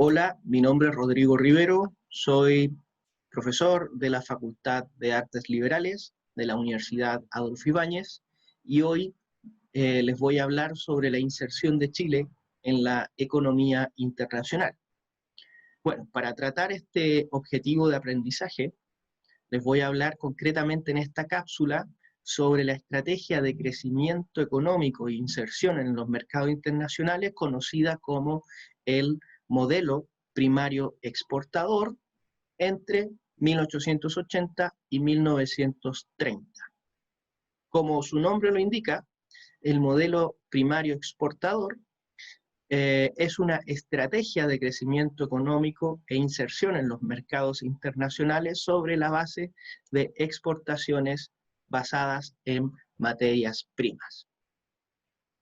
Hola, mi nombre es Rodrigo Rivero, soy profesor de la Facultad de Artes Liberales de la Universidad Adolfo Ibáñez y hoy les voy a hablar sobre la inserción de Chile en la economía internacional. Bueno, para tratar este objetivo de aprendizaje, les voy a hablar concretamente en esta cápsula sobre la estrategia de crecimiento económico e inserción en los mercados internacionales conocida como el modelo primario exportador entre 1880 y 1930. Como su nombre lo indica, el modelo primario exportador es una estrategia de crecimiento económico e inserción en los mercados internacionales sobre la base de exportaciones basadas en materias primas.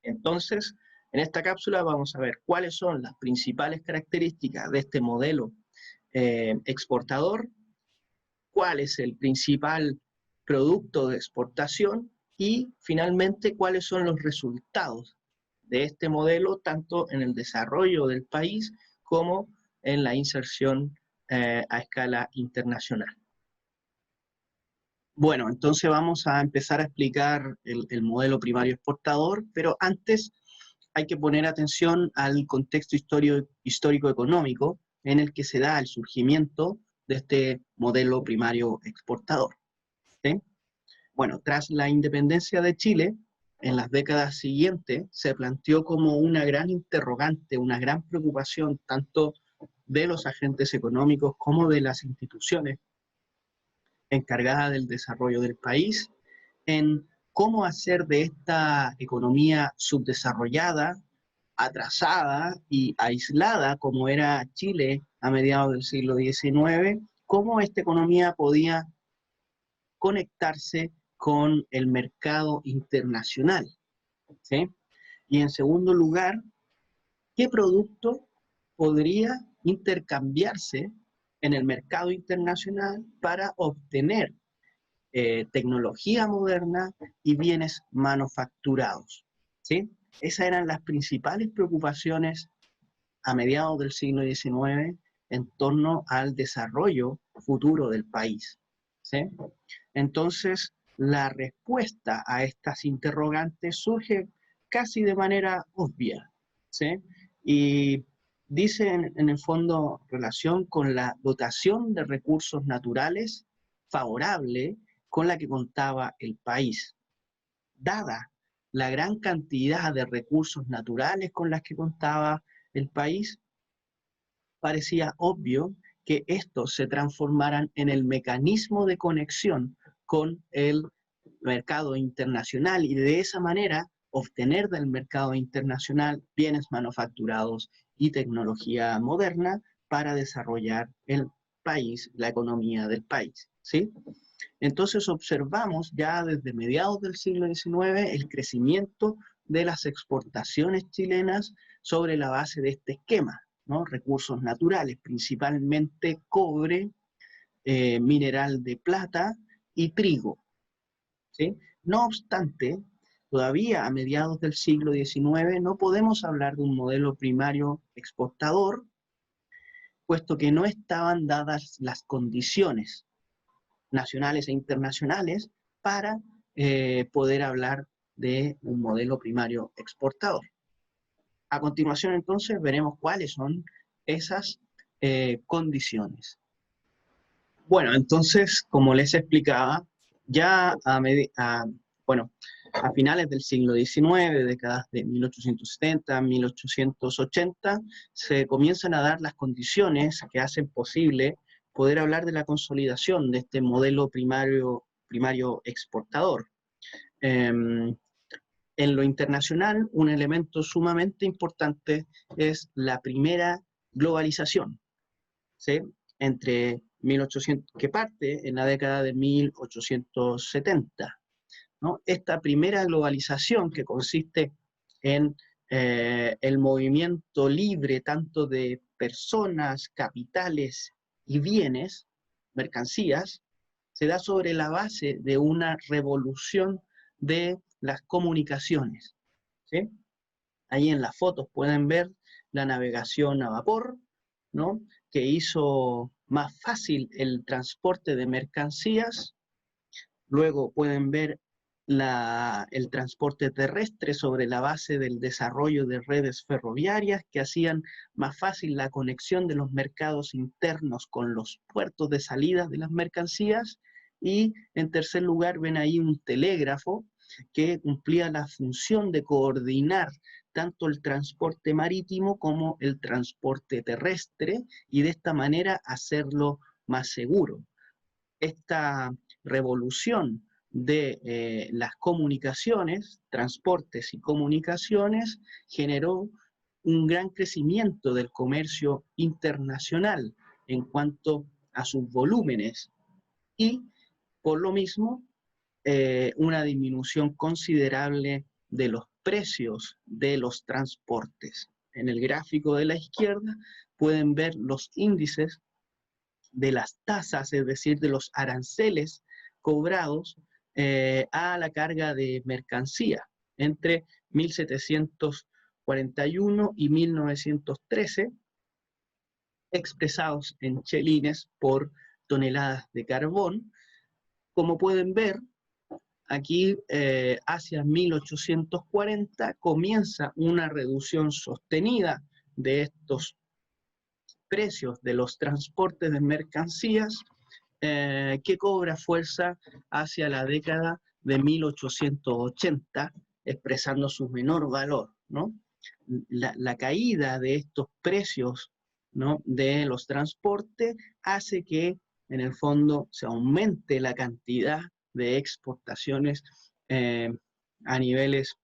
Entonces, en esta cápsula vamos a ver cuáles son las principales características de este modelo exportador, cuál es el principal producto de exportación y finalmente cuáles son los resultados de este modelo, tanto en el desarrollo del país como en la inserción a escala internacional. Bueno, entonces vamos a empezar a explicar el modelo primario exportador, pero antes hay que poner atención al contexto histórico-económico en el que se da el surgimiento de este modelo primario exportador. ¿Sí? Bueno, tras la independencia de Chile, en las décadas siguientes, se planteó como una gran interrogante, una gran preocupación, tanto de los agentes económicos como de las instituciones encargadas del desarrollo del país, en cómo hacer de esta economía subdesarrollada, atrasada y aislada, como era Chile a mediados del siglo XIX, cómo esta economía podía conectarse con el mercado internacional, ¿sí? Y en segundo lugar, ¿qué producto podría intercambiarse en el mercado internacional para obtener tecnología moderna y bienes manufacturados? ¿Sí? Esas eran las principales preocupaciones a mediados del siglo XIX en torno al desarrollo futuro del país. ¿Sí? Entonces, la respuesta a estas interrogantes surge casi de manera obvia, ¿sí? Y dice en el fondo relación con la dotación de recursos naturales favorable con la que contaba el país. Dada la gran cantidad de recursos naturales con las que contaba el país, parecía obvio que estos se transformaran en el mecanismo de conexión con el mercado internacional y de esa manera obtener del mercado internacional bienes manufacturados y tecnología moderna para desarrollar el país, la economía del país, ¿sí? Entonces observamos ya desde mediados del siglo XIX el crecimiento de las exportaciones chilenas sobre la base de este esquema, ¿no? Recursos naturales, principalmente cobre, mineral de plata y trigo, ¿sí? No obstante, todavía a mediados del siglo XIX no podemos hablar de un modelo primario exportador, puesto que no estaban dadas las condiciones nacionales e internacionales para poder hablar de un modelo primario exportador. A continuación, entonces, veremos cuáles son esas condiciones. Bueno, entonces, como les explicaba, ya a finales del siglo XIX, décadas de 1870, 1880, se comienzan a dar las condiciones que hacen posible poder hablar de la consolidación de este modelo primario exportador. En lo internacional, un elemento sumamente importante es la primera globalización, ¿sí? Entre 1800, que parte en la década de 1870, ¿no? Esta primera globalización que consiste en el movimiento libre tanto de personas, capitales y bienes, mercancías, se da sobre la base de una revolución de las comunicaciones, ¿sí? Ahí en las fotos pueden ver la navegación a vapor, ¿no?, que hizo más fácil el transporte de mercancías. Luego pueden ver el transporte terrestre sobre la base del desarrollo de redes ferroviarias que hacían más fácil la conexión de los mercados internos con los puertos de salida de las mercancías. Y en tercer lugar ven ahí un telégrafo que cumplía la función de coordinar tanto el transporte marítimo como el transporte terrestre y de esta manera hacerlo más seguro. Esta revolución de las comunicaciones, transportes y comunicaciones, generó un gran crecimiento del comercio internacional en cuanto a sus volúmenes y, por lo mismo, una disminución considerable de los precios de los transportes. En el gráfico de la izquierda pueden ver los índices de las tasas, es decir, de los aranceles cobrados a la carga de mercancía entre 1741 y 1913, expresados en chelines por toneladas de carbón. Como pueden ver, aquí hacia 1840 comienza una reducción sostenida de estos precios de los transportes de mercancías que cobra fuerza hacia la década de 1880, expresando su menor valor, ¿no? La caída de estos precios, ¿no?, de los transportes hace que en el fondo se aumente la cantidad de exportaciones a niveles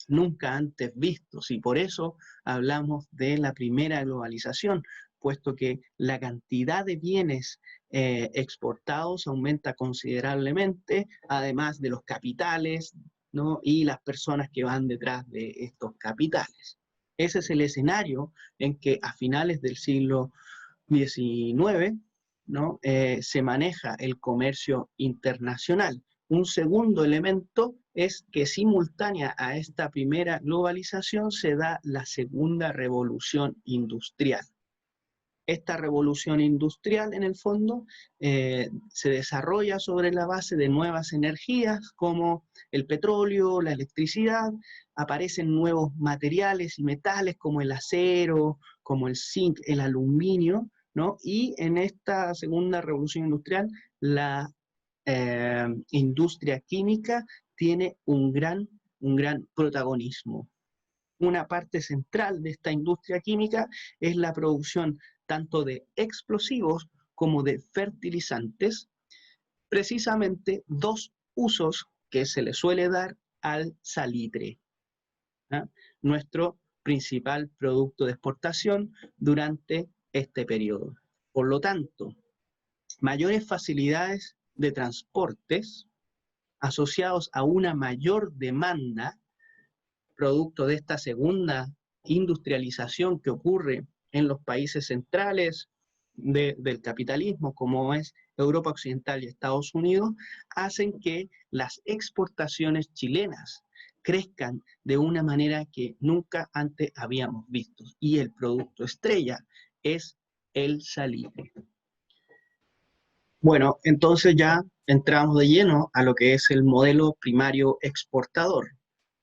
nunca antes vistos, y por eso hablamos de la primera globalización, puesto que la cantidad de bienes exportados aumenta considerablemente, además de los capitales, ¿no?, y las personas que van detrás de estos capitales. Ese es el escenario en que a finales del siglo XIX, ¿no?, se maneja el comercio internacional. Un segundo elemento es que simultánea a esta primera globalización se da la segunda revolución industrial. Esta revolución industrial, en el fondo, se desarrolla sobre la base de nuevas energías como el petróleo, la electricidad, aparecen nuevos materiales y metales como el acero, como el zinc, el aluminio, ¿no? Y en esta segunda revolución industrial, la industria química tiene un gran protagonismo. Una parte central de esta industria química es la producción tanto de explosivos como de fertilizantes, precisamente dos usos que se le suele dar al salitre, ¿ah?, nuestro principal producto de exportación durante este periodo. Por lo tanto, mayores facilidades de transportes asociados a una mayor demanda, producto de esta segunda industrialización que ocurre en los países centrales del capitalismo, como es Europa Occidental y Estados Unidos, hacen que las exportaciones chilenas crezcan de una manera que nunca antes habíamos visto. Y el producto estrella es el salitre. Bueno, entonces ya entramos de lleno a lo que es el modelo primario exportador,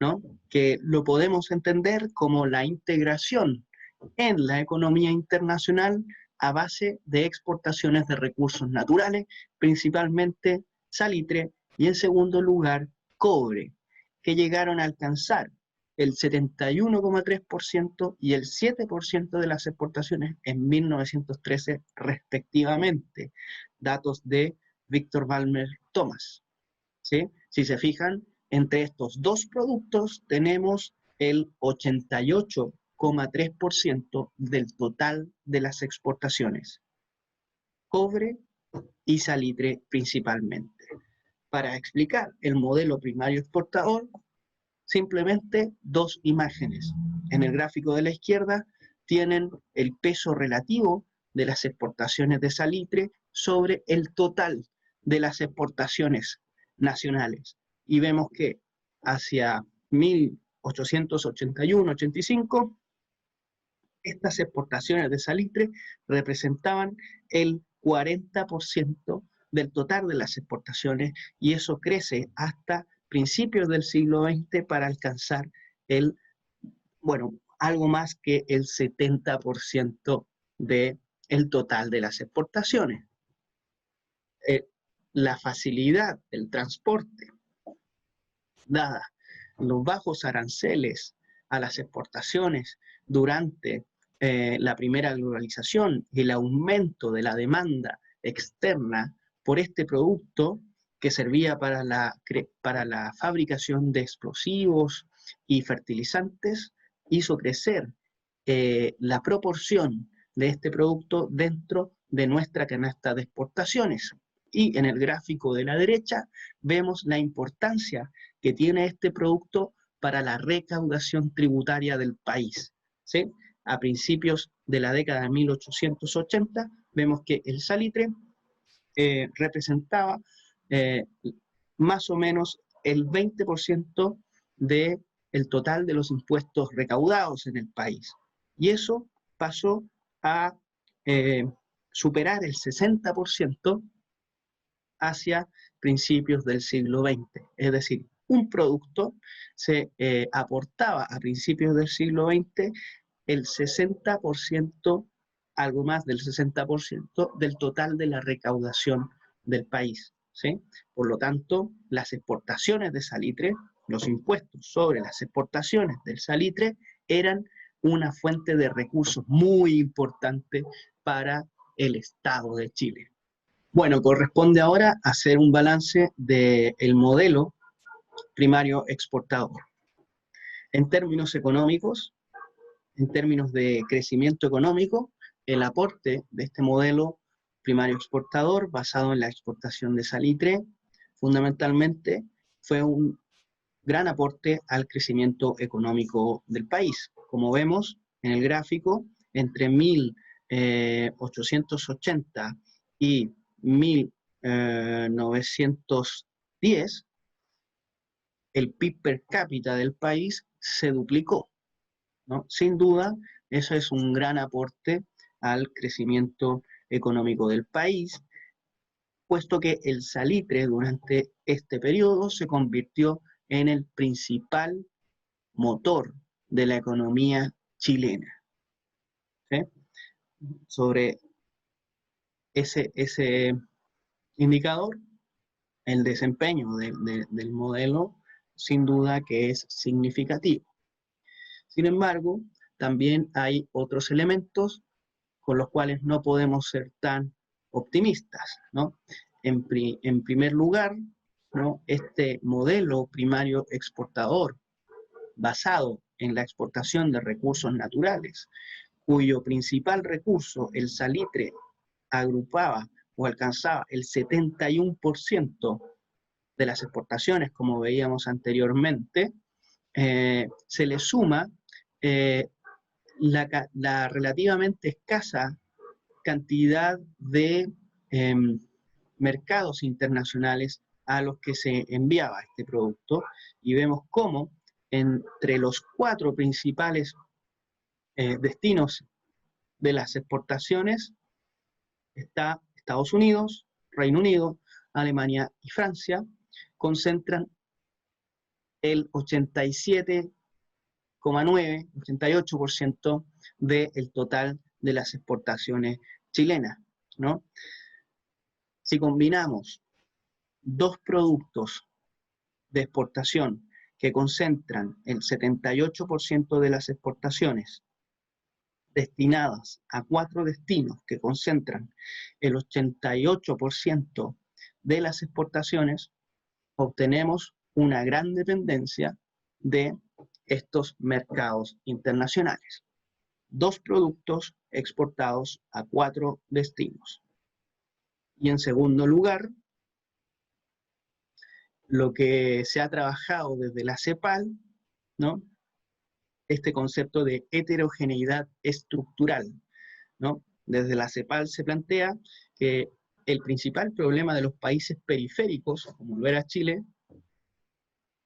¿no?, que lo podemos entender como la integración en la economía internacional a base de exportaciones de recursos naturales, principalmente salitre y, en segundo lugar, cobre, que llegaron a alcanzar el 71,3% y el 7% de las exportaciones en 1913 respectivamente, datos de Víctor Balmer Thomas, ¿sí? Si se fijan, entre estos dos productos tenemos el 88,3% del total de las exportaciones, cobre y salitre principalmente. Para explicar el modelo primario exportador, simplemente dos imágenes. En el gráfico de la izquierda tienen el peso relativo de las exportaciones de salitre sobre el total de las exportaciones nacionales. Y vemos que hacia 1881-85 Estas exportaciones de salitre representaban el 40% del total de las exportaciones, y eso crece hasta principios del siglo XX para alcanzar algo más que el 70% del total de las exportaciones. La facilidad del transporte, dada los bajos aranceles a las exportaciones durante la primera globalización y el aumento de la demanda externa por este producto que servía para la fabricación de explosivos y fertilizantes, hizo crecer la proporción de este producto dentro de nuestra canasta de exportaciones. Y en el gráfico de la derecha vemos la importancia que tiene este producto para la recaudación tributaria del país, ¿sí? A principios de la década de 1880 vemos que el salitre representaba más o menos el 20% del total de los impuestos recaudados en el país. Y eso pasó a superar el 60% hacia principios del siglo XX. Es decir, un producto se aportaba a principios del siglo XX el 60%, algo más del 60% del total de la recaudación del país, ¿sí? Por lo tanto, las exportaciones de salitre, los impuestos sobre las exportaciones del salitre, eran una fuente de recursos muy importante para el Estado de Chile. Bueno, corresponde ahora hacer un balance del modelo primario exportador. En términos económicos, en términos de crecimiento económico, el aporte de este modelo primario exportador basado en la exportación de salitre, fundamentalmente fue un gran aporte al crecimiento económico del país. Como vemos en el gráfico, entre 1880 y 1910, el PIB per cápita del país se duplicó, ¿no? Sin duda, eso es un gran aporte al crecimiento económico del país, puesto que el salitre durante este periodo se convirtió en el principal motor de la economía chilena, ¿sí? Sobre ese indicador, el desempeño del modelo, sin duda que es significativo. Sin embargo, también hay otros elementos con los cuales no podemos ser tan optimistas, ¿no? En primer lugar, ¿no?, este modelo primario exportador basado en la exportación de recursos naturales, cuyo principal recurso, el salitre, agrupaba o alcanzaba el 71% de las exportaciones, como veíamos anteriormente, se le suma la relativamente escasa cantidad de mercados internacionales a los que se enviaba este producto, y vemos cómo entre los 4 principales destinos de las exportaciones está Estados Unidos, Reino Unido, Alemania y Francia, concentran el 87,9, 88% del total de las exportaciones chilenas, ¿no? Si combinamos dos productos de exportación que concentran el 78% de las exportaciones, destinadas a 4 destinos que concentran el 88% de las exportaciones, obtenemos una gran dependencia de estos mercados internacionales. 2 productos exportados a 4 destinos. Y en segundo lugar, lo que se ha trabajado desde la CEPAL, ¿no?, este concepto de heterogeneidad estructural, ¿no? Desde la CEPAL se plantea que el principal problema de los países periféricos, como lo era Chile,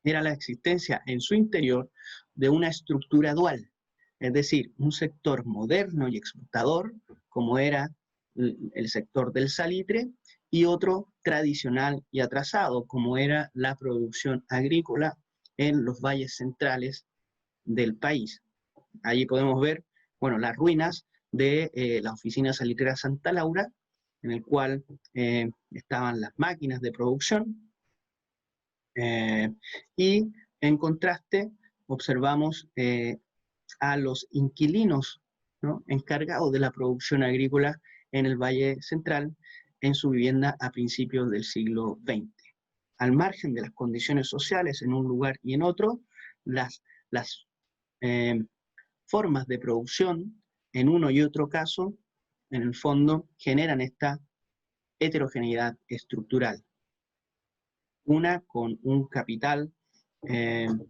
era la existencia en su interior de una estructura dual, Es decir, un sector moderno y exportador, como era el sector del salitre, y otro tradicional y atrasado, como era la producción agrícola en los valles centrales del país. Allí podemos ver, bueno, las ruinas de la oficina salitrera Santa Laura, en el cual estaban las máquinas de producción, y en contraste observamos a los inquilinos, ¿no?, encargados de la producción agrícola en el Valle Central, en su vivienda a principios del siglo XX. Al margen de las condiciones sociales en un lugar y en otro, las formas de producción en uno y otro caso, en el fondo, generan esta heterogeneidad estructural. Una con un capital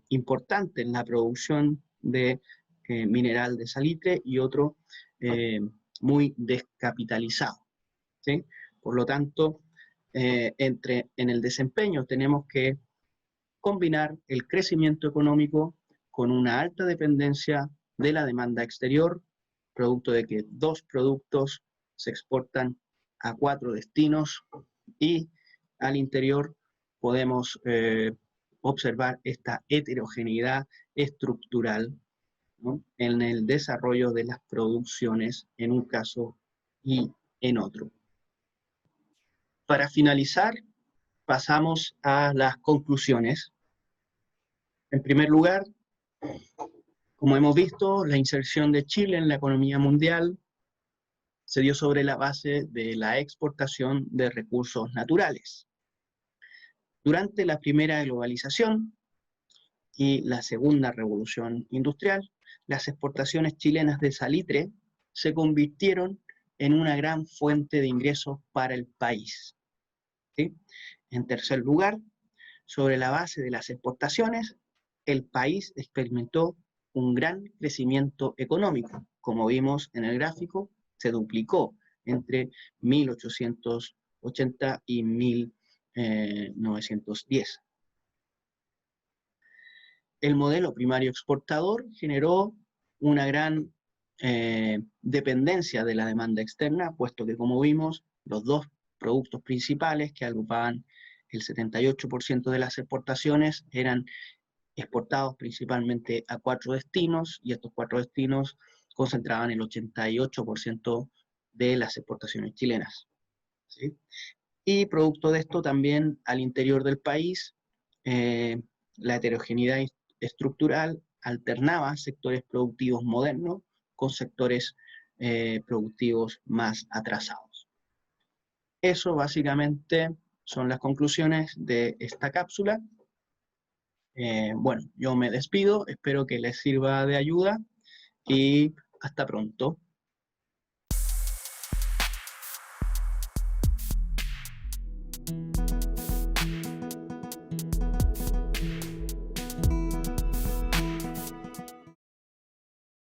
importante en la producción de mineral de salitre y otro muy descapitalizado, ¿sí? Por lo tanto, en el desempeño tenemos que combinar el crecimiento económico con una alta dependencia de la demanda exterior, producto de que 2 productos se exportan a 4 destinos, y al interior podemos observar esta heterogeneidad estructural, ¿no?, en el desarrollo de las producciones en un caso y en otro. Para finalizar, pasamos a las conclusiones. En primer lugar, como hemos visto, la inserción de Chile en la economía mundial se dio sobre la base de la exportación de recursos naturales. Durante la primera globalización y la segunda revolución industrial, las exportaciones chilenas de salitre se convirtieron en una gran fuente de ingresos para el país, ¿sí? En tercer lugar, sobre la base de las exportaciones, el país experimentó un gran crecimiento económico. Como vimos en el gráfico, se duplicó entre 1880 y 1910. El modelo primario exportador generó una gran dependencia de la demanda externa, puesto que, como vimos, los 2 productos principales que agrupaban el 78% de las exportaciones eran exportados principalmente a 4 destinos, y estos 4 destinos concentraban el 88% de las exportaciones chilenas, ¿sí? Y producto de esto también al interior del país, la heterogeneidad estructural alternaba sectores productivos modernos con sectores productivos más atrasados. Eso básicamente son las conclusiones de esta cápsula. Bueno, yo me despido, espero que les sirva de ayuda y hasta pronto.